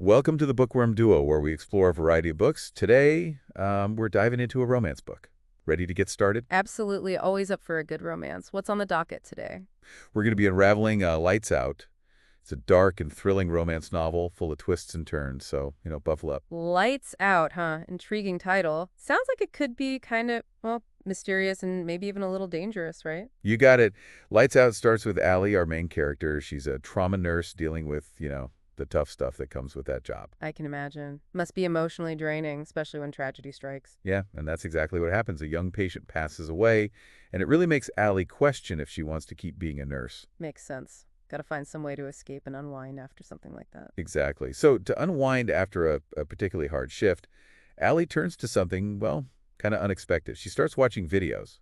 Welcome to the Bookworm Duo, where we explore a variety of books. Today, we're diving into a romance book. Ready to get started? Absolutely, always up for a good romance. What's on the docket today? We're going to be unraveling Lights Out. It's a dark and thrilling romance novel full of twists and turns, so, buckle up. Lights Out, huh? Intriguing title. Sounds like it could be kind of, well, mysterious and maybe even a little dangerous, right? You got it. Lights Out starts with Aly, our main character. She's a trauma nurse dealing with, the tough stuff that comes with that job. I can imagine. Must be emotionally draining, especially when tragedy strikes. Yeah, and that's exactly what happens. A young patient passes away, and it really makes Aly question if she wants to keep being a nurse. Makes sense. Gotta find some way to escape and unwind after something like that. Exactly. So to unwind after a particularly hard shift, Aly turns to something, well, kind of unexpected. She starts watching videos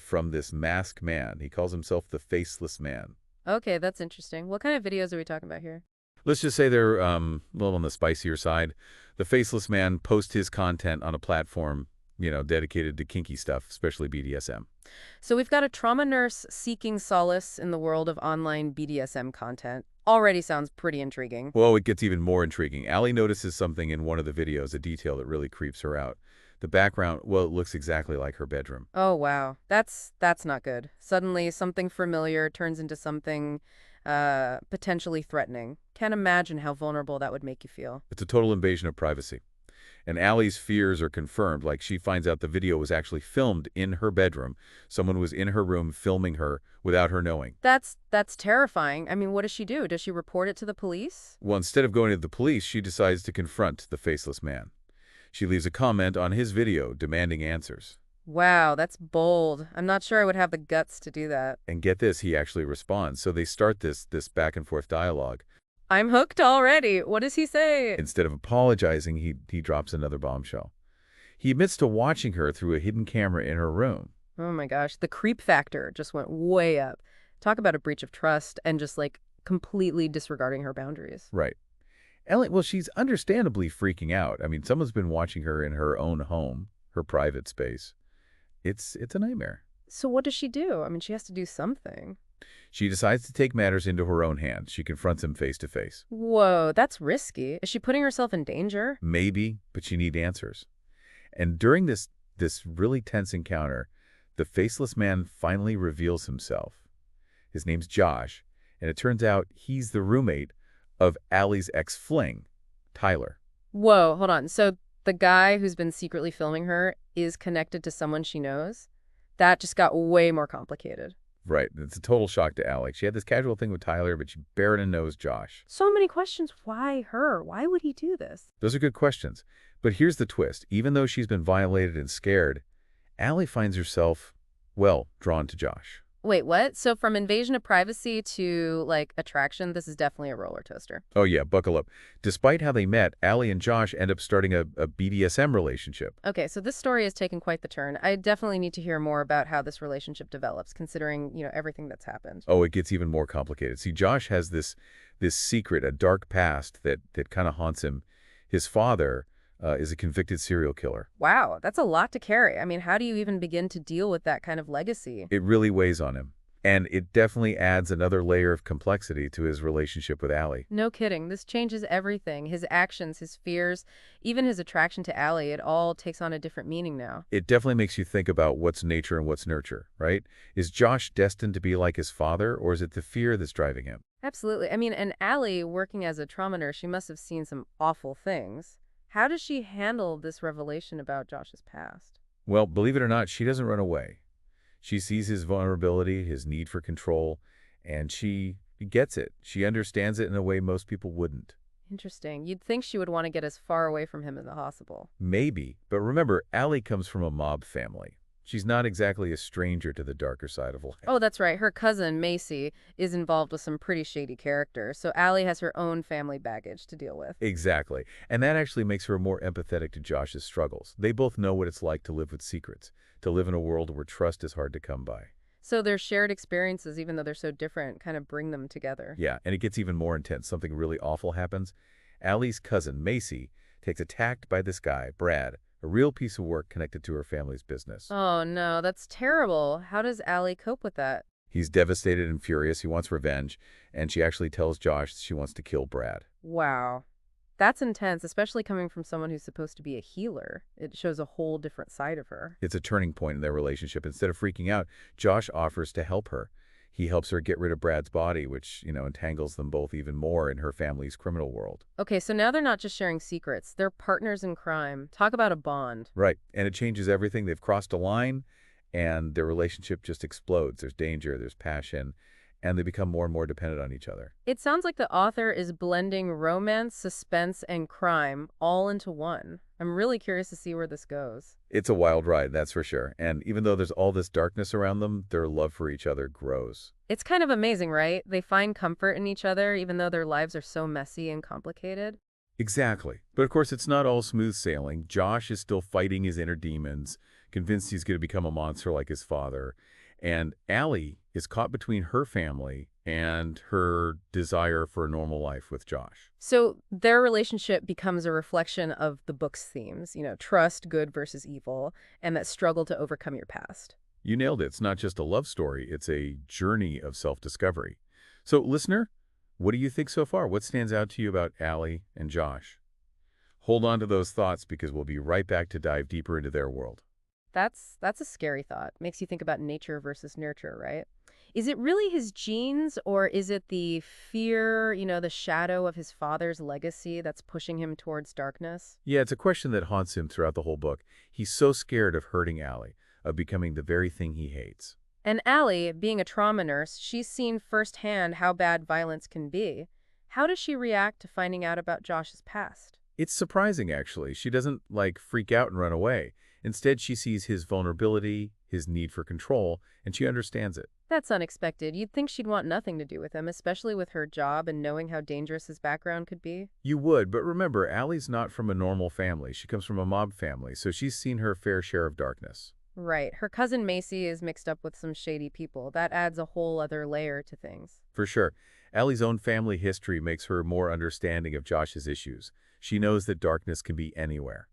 from this masked man. He calls himself the Faceless Man. Okay, that's interesting. What kind of videos are we talking about here? Let's just say they're a little on the spicier side. The Faceless Man posts his content on a platform, dedicated to kinky stuff, especially BDSM. So we've got a trauma nurse seeking solace in the world of online BDSM content. Already sounds pretty intriguing. Well, it gets even more intriguing. Aly notices something in one of the videos, a detail that really creeps her out. The background, well, it looks exactly like her bedroom. Oh, wow. That's not good. Suddenly, something familiar turns into something potentially threatening. Can't imagine how vulnerable that would make you feel. It's a total invasion of privacy. And Aly's fears are confirmed, like she finds out the video was actually filmed in her bedroom. Someone was in her room filming her without her knowing. That's terrifying. I mean, what does she do? Does she report it to the police? Well, instead of going to the police, she decides to confront the Faceless Man. She leaves a comment on his video demanding answers. Wow, that's bold. I'm not sure I would have the guts to do that. And get this, he actually responds. So they start this back and forth dialogue. I'm hooked already. What does he say? Instead of apologizing, he drops another bombshell. He admits to watching her through a hidden camera in her room. Oh my gosh, the creep factor just went way up. Talk about a breach of trust and just like completely disregarding her boundaries. Right. Ellie, well, she's understandably freaking out. I mean, someone's been watching her in her own home, her private space. It's a nightmare. So what does she do? I mean, she has to do something. She decides to take matters into her own hands. She confronts him face to face. Whoa, that's risky. Is she putting herself in danger? Maybe, but she needs answers. And during this really tense encounter, the Faceless Man finally reveals himself. His name's Josh, and it turns out he's the roommate of Aly's ex-fling, Tyler. Whoa, hold on. So the guy who's been secretly filming her is connected to someone she knows? That just got way more complicated. Right. It's a total shock to Aly. She had this casual thing with Tyler, but she barely knows Josh. So many questions. Why her? Why would he do this? Those are good questions. But here's the twist. Even though she's been violated and scared, Aly finds herself, well, drawn to Josh. Wait, what? So from invasion of privacy to, like, attraction, this is definitely a roller coaster. Oh yeah, buckle up. Despite how they met, Aly and Josh end up starting a BDSM relationship. Okay, so this story has taken quite the turn. I definitely need to hear more about how this relationship develops, considering, everything that's happened. Oh, it gets even more complicated. See, Josh has this secret, a dark past that kind of haunts him. His father is a convicted serial killer. Wow, that's a lot to carry. I mean, how do you even begin to deal with that kind of legacy? It really weighs on him. And it definitely adds another layer of complexity to his relationship with Aly. No kidding. This changes everything. His actions, his fears, even his attraction to Aly, it all takes on a different meaning now. It definitely makes you think about what's nature and what's nurture, right? Is Josh destined to be like his father, or is it the fear that's driving him? Absolutely. I mean, and Aly, working as a trauma nurse, she must have seen some awful things. How does she handle this revelation about Josh's past? Well, believe it or not, she doesn't run away. She sees his vulnerability, his need for control, and she gets it. She understands it in a way most people wouldn't. Interesting. You'd think she would want to get as far away from him as possible. Maybe, but remember, Aly comes from a mob family. She's not exactly a stranger to the darker side of life. Oh, that's right. Her cousin, Macy, is involved with some pretty shady characters, so Aly has her own family baggage to deal with. Exactly. And that actually makes her more empathetic to Josh's struggles. They both know what it's like to live with secrets, to live in a world where trust is hard to come by. So their shared experiences, even though they're so different, kind of bring them together. Yeah, and it gets even more intense. Something really awful happens. Aly's cousin, Macy, takes attacked by this guy, Brad, a real piece of work connected to her family's business. Oh no, that's terrible. How does Aly cope with that? He's devastated and furious. He wants revenge, and she actually tells Josh she wants to kill Brad. Wow. That's intense, especially coming from someone who's supposed to be a healer. It shows a whole different side of her. It's a turning point in their relationship. Instead of freaking out, Josh offers to help her. He helps her get rid of Brad's body, which, entangles them both even more in her family's criminal world. Okay, so now they're not just sharing secrets, they're partners in crime. Talk about a bond. Right. And it changes everything. They've crossed a line, and their relationship just explodes. There's danger, there's passion, and they become more and more dependent on each other. It sounds like the author is blending romance, suspense, and crime all into one. I'm really curious to see where this goes. It's a wild ride, that's for sure. And even though there's all this darkness around them, their love for each other grows. It's kind of amazing, right? They find comfort in each other even though their lives are so messy and complicated. Exactly. But of course, it's not all smooth sailing. Josh is still fighting his inner demons, convinced he's going to become a monster like his father. And Aly is caught between her family and her desire for a normal life with Josh. So their relationship becomes a reflection of the book's themes, trust, good versus evil, and that struggle to overcome your past. You nailed it. It's not just a love story. It's a journey of self-discovery. So, listener, what do you think so far? What stands out to you about Aly and Josh? Hold on to those thoughts because we'll be right back to dive deeper into their world. That's a scary thought. Makes you think about nature versus nurture, right? Is it really his genes or is it the fear, the shadow of his father's legacy that's pushing him towards darkness? Yeah, it's a question that haunts him throughout the whole book. He's so scared of hurting Aly, of becoming the very thing he hates. And Aly, being a trauma nurse, she's seen firsthand how bad violence can be. How does she react to finding out about Josh's past? It's surprising, actually. She doesn't, freak out and run away. Instead, she sees his vulnerability, his need for control, and she understands it. That's unexpected. You'd think she'd want nothing to do with him, especially with her job and knowing how dangerous his background could be. You would, but remember, Aly's not from a normal family. She comes from a mob family, so she's seen her fair share of darkness. Right. Her cousin Macy is mixed up with some shady people. That adds a whole other layer to things. For sure. Aly's own family history makes her more understanding of Josh's issues. She knows that darkness can be anywhere,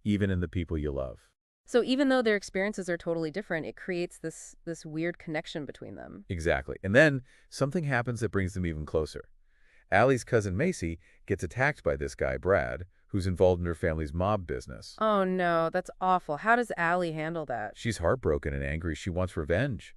even in the people you love. So even though their experiences are totally different, it creates this weird connection between them. Exactly. And then something happens that brings them even closer. Aly's cousin Macy gets attacked by this guy, Brad, who's involved in her family's mob business. Oh no, that's awful. How does Aly handle that? She's heartbroken and angry. She wants revenge.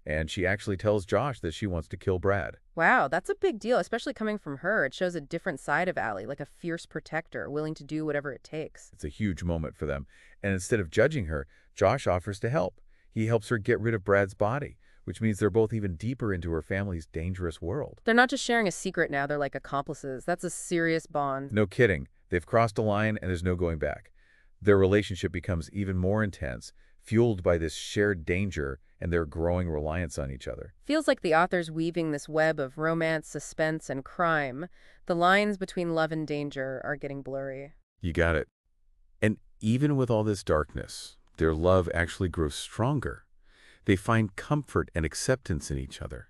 And she actually tells Josh that she wants to kill Brad. Wow, that's a big deal, especially coming from her. It shows a different side of Aly, like a fierce protector, willing to do whatever it takes. It's a huge moment for them. And instead of judging her, Josh offers to help. He helps her get rid of Brad's body, which means they're both even deeper into her family's dangerous world. They're not just sharing a secret now, they're like accomplices. That's a serious bond. No kidding. They've crossed a line and there's no going back. Their relationship becomes even more intense, fueled by this shared danger and their growing reliance on each other. Feels like the author's weaving this web of romance, suspense, and crime. The lines between love and danger are getting blurry. You got it. And even with all this darkness, their love actually grows stronger. They find comfort and acceptance in each other,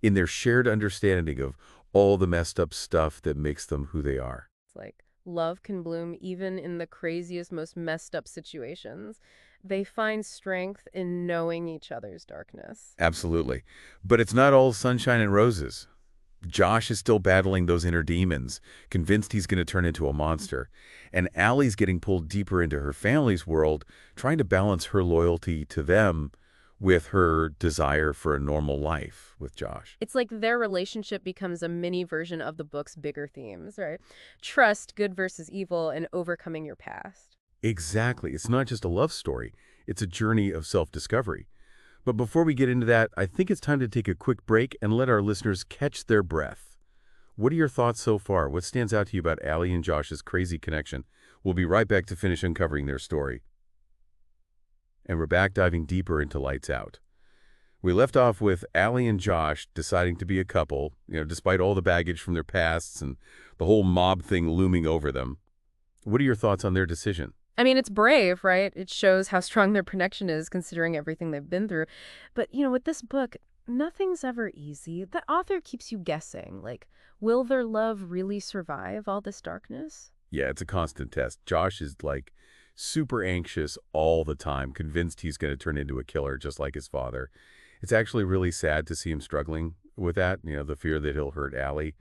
in their shared understanding of all the messed up stuff that makes them who they are. It's like love can bloom even in the craziest, most messed up situations. They find strength in knowing each other's darkness. Absolutely. But it's not all sunshine and roses. Josh is still battling those inner demons, convinced he's going to turn into a monster. And Aly's getting pulled deeper into her family's world, trying to balance her loyalty to them with her desire for a normal life with Josh. It's like their relationship becomes a mini version of the book's bigger themes, right? Trust, good versus evil, and overcoming your past. Exactly. It's not just a love story. It's a journey of self-discovery. But before we get into that, I think it's time to take a quick break and let our listeners catch their breath. What are your thoughts so far? What stands out to you about Aly and Josh's crazy connection? We'll be right back to finish uncovering their story. And we're back diving deeper into Lights Out. We left off with Aly and Josh deciding to be a couple, despite all the baggage from their pasts and the whole mob thing looming over them. What are your thoughts on their decision? I mean, it's brave, right? It shows how strong their connection is considering everything they've been through. But, with this book, nothing's ever easy. The author keeps you guessing, will their love really survive all this darkness? Yeah, it's a constant test. Josh is super anxious all the time, convinced he's going to turn into a killer just like his father. It's actually really sad to see him struggling with that, the fear that he'll hurt Aly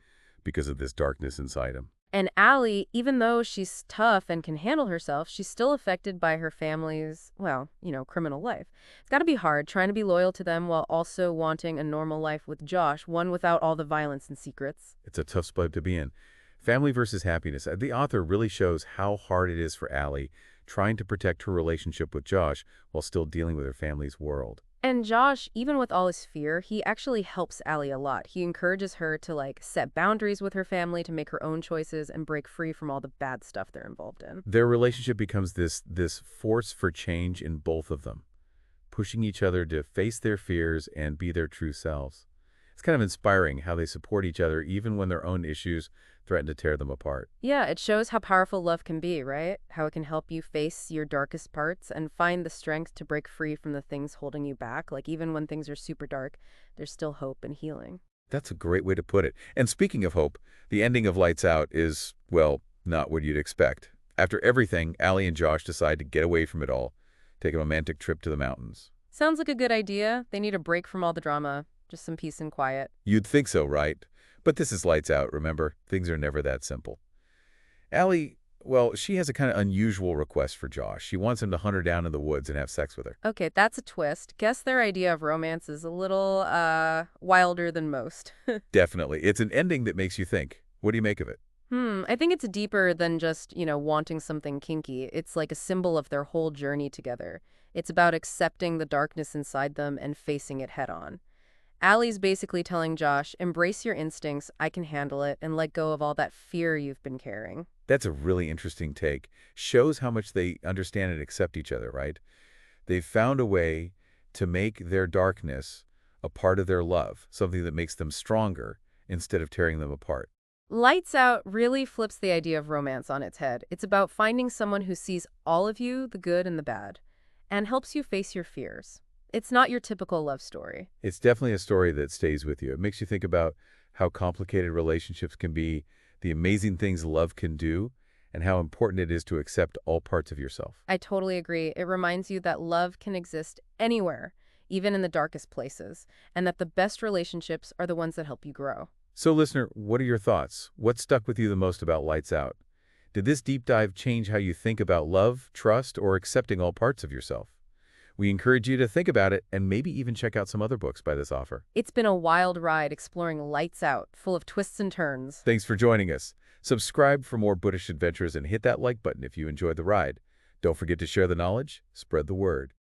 because of this darkness inside him. And Aly, even though she's tough and can handle herself, she's still affected by her family's, well, criminal life. It's got to be hard trying to be loyal to them while also wanting a normal life with Josh, one without all the violence and secrets. It's a tough spot to be in. Family versus happiness. The author really shows how hard it is for Aly trying to protect her relationship with Josh while still dealing with her family's world. And Josh, even with all his fear, he actually helps Aly a lot. He encourages her to set boundaries with her family, to make her own choices and break free from all the bad stuff they're involved in. Their relationship becomes this force for change in both of them, pushing each other to face their fears and be their true selves. It's kind of inspiring how they support each other even when their own issues threaten to tear them apart. Yeah, it shows how powerful love can be, right? How it can help you face your darkest parts and find the strength to break free from the things holding you back. Even when things are super dark, there's still hope and healing. That's a great way to put it. And speaking of hope, the ending of Lights Out is, well, not what you'd expect. After everything, Aly and Josh decide to get away from it all, take a romantic trip to the mountains. Sounds like a good idea. They need a break from all the drama, just some peace and quiet. You'd think so, right? But this is Lights Out, remember? Things are never that simple. Aly, well, she has a kind of unusual request for Josh. She wants him to hunt her down in the woods and have sex with her. Okay, that's a twist. Guess their idea of romance is a little, wilder than most. Definitely. It's an ending that makes you think. What do you make of it? I think it's deeper than just, wanting something kinky. It's like a symbol of their whole journey together. It's about accepting the darkness inside them and facing it head on. Aly's basically telling Josh, embrace your instincts, I can handle it, and let go of all that fear you've been carrying. That's a really interesting take. Shows how much they understand and accept each other, right? They've found a way to make their darkness a part of their love, something that makes them stronger instead of tearing them apart. Lights Out really flips the idea of romance on its head. It's about finding someone who sees all of you, the good and the bad, and helps you face your fears. It's not your typical love story. It's definitely a story that stays with you. It makes you think about how complicated relationships can be, the amazing things love can do, and how important it is to accept all parts of yourself. I totally agree. It reminds you that love can exist anywhere, even in the darkest places, and that the best relationships are the ones that help you grow. So, listener, what are your thoughts? What stuck with you the most about Lights Out? Did this deep dive change how you think about love, trust, or accepting all parts of yourself? We encourage you to think about it and maybe even check out some other books by this author. It's been a wild ride exploring Lights Out, full of twists and turns. Thanks for joining us. Subscribe for more British adventures and hit that like button if you enjoyed the ride. Don't forget to share the knowledge, spread the word.